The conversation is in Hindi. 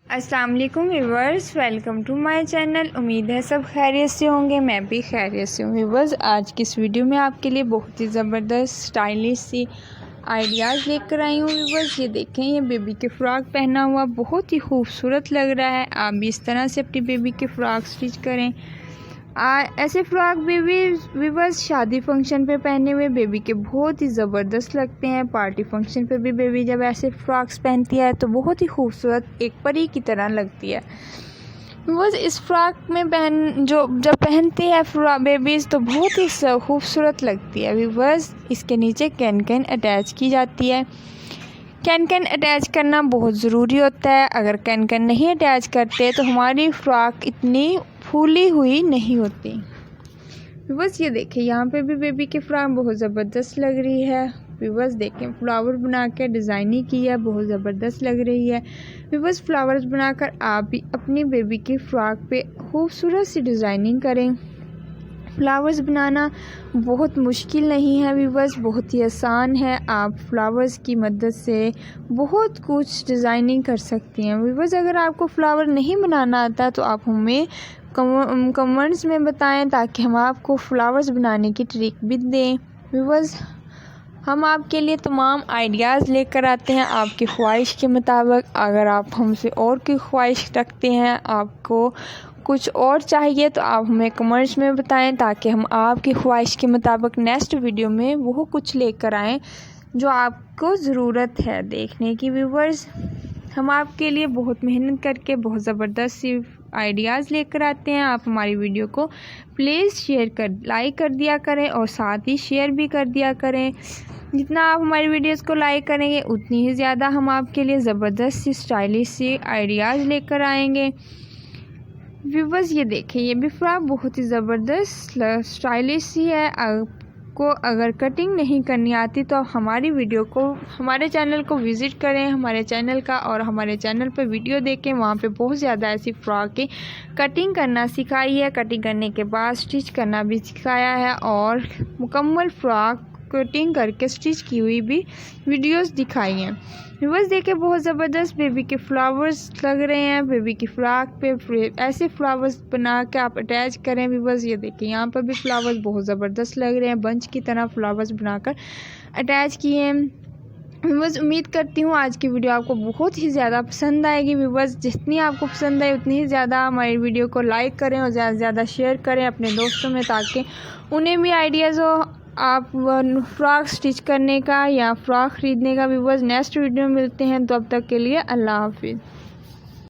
अस्सलाम वालेकुम viewers, welcome to my channel. उम्मीद है सब खैरियत से होंगे। मैं भी खैरियत से हूँ व्यूवर्स। आज की इस वीडियो में आपके लिए बहुत ही ज़बरदस्त स्टाइलिश सी आइडियाज़ लेकर आई हूँ व्यूवर्स। ये देखें, ये बेबी के फ़्रॉक पहना हुआ बहुत ही खूबसूरत लग रहा है। आप भी इस तरह से अपनी बेबी के फ़्रॉक स्टिच करें। ऐसे फ़्रॉक बेबी व्यूवर्स शादी फंक्शन पे पहने हुए बेबी के बहुत ही ज़बरदस्त लगते हैं। पार्टी फंक्शन पे भी बेबी जब ऐसे फ़्रॉक्स पहनती है तो बहुत ही खूबसूरत एक परी की तरह लगती है। व्यूवर्स, इस फ़्रॉक में जब पहनती है बेबीज़ तो बहुत ही खूबसूरत लगती है। व्यूवर्स, इसके नीचे कैन अटैच की जाती है। कैन अटैच करना बहुत ज़रूरी होता है। अगर कैन नहीं अटैच करते तो हमारी फ़्रॉक इतनी फूली हुई नहीं होती। व्यूवर्स, ये देखिए, यहाँ पे भी बेबी की फ़्रॉक बहुत ज़बरदस्त लग रही है। व्यूवर्स देखें, फ्लावर बना के डिज़ाइनिंग की है, बहुत ज़बरदस्त लग रही है। व्यूवर्स, फ्लावर्स बनाकर आप भी अपनी बेबी की फ़्रॉक पे खूबसूरत सी डिज़ाइनिंग करें। फ्लावर्स बनाना बहुत मुश्किल नहीं है व्यूवर्स, बहुत ही आसान है। आप फ्लावर्स की मदद से बहुत कुछ डिज़ाइनिंग कर सकती हैं। व्यूवर्स, अगर आपको फ्लावर नहीं बनाना आता तो आप हमें कमेंट्स में बताएं ताकि हम आपको फ्लावर्स बनाने की ट्रिक भी दें। व्यूवर्स, हम आपके लिए तमाम आइडियाज़ लेकर आते हैं आपकी ख्वाहिश के मुताबिक। अगर आप हमसे और की ख्वाहिश रखते हैं, आपको कुछ और चाहिए, तो आप हमें कमेंट्स में बताएं ताकि हम आपकी ख्वाहिश के मुताबिक नेक्स्ट वीडियो में वो कुछ लेकर आएँ जो आपको ज़रूरत है देखने की। व्यूवर्स, हम आपके लिए बहुत मेहनत करके बहुत ज़बरदस्त सी आइडियाज़ लेकर आते हैं। आप हमारी वीडियो को प्लीज़ लाइक कर दिया करें और साथ ही शेयर भी कर दिया करें। जितना आप हमारी वीडियोस को लाइक करेंगे उतनी ही ज़्यादा हम आपके लिए ज़बरदस्त सी स्टाइलिश सी आइडियाज़ लेकर आएंगे। व्यूवर्स, ये देखें, ये भी फ्रॉक बहुत ही ज़बरदस्त स्टाइलिश सी है। आपको अगर कटिंग नहीं करनी आती तो आप हमारे चैनल को विज़िट करें, हमारे चैनल का, और हमारे चैनल पर वीडियो देखें। वहाँ पे बहुत ज़्यादा ऐसी फ़्रॉक की कटिंग करना सिखाई है, कटिंग करने के बाद स्टिच करना भी सिखाया है, और मुकम्मल फ़्रॉक कटिंग करके स्टिच की हुई भी वीडियोस दिखाई हैं। व्यूवर्स देखिए, बहुत ज़बरदस्त बेबी के फ्लावर्स लग रहे हैं। बेबी की फ्रॉक पे ऐसे फ्लावर्स बना के आप अटैच करें। व्यूवर्स, ये देखिए, यहाँ पर भी फ्लावर्स बहुत ज़बरदस्त लग रहे हैं, बंच की तरह फ्लावर्स बनाकर अटैच किए हैं। व्यूवर्स, उम्मीद करती हूँ आज की वीडियो आपको बहुत ही ज़्यादा पसंद आएगी। व्यूवर्स, जितनी आपको पसंद आए उतनी ही ज़्यादा हमारी वीडियो को लाइक करें और ज़्यादा से ज़्यादा शेयर करें अपने दोस्तों में, ताकि उन्हें भी आइडियाज़ हो आप फ्रॉक स्टिच करने का या फ्रॉक ख़रीदने का। व्यूवर्स, नेक्स्ट वीडियो में मिलते हैं, तो अब तक के लिए अल्लाह हाफिज़।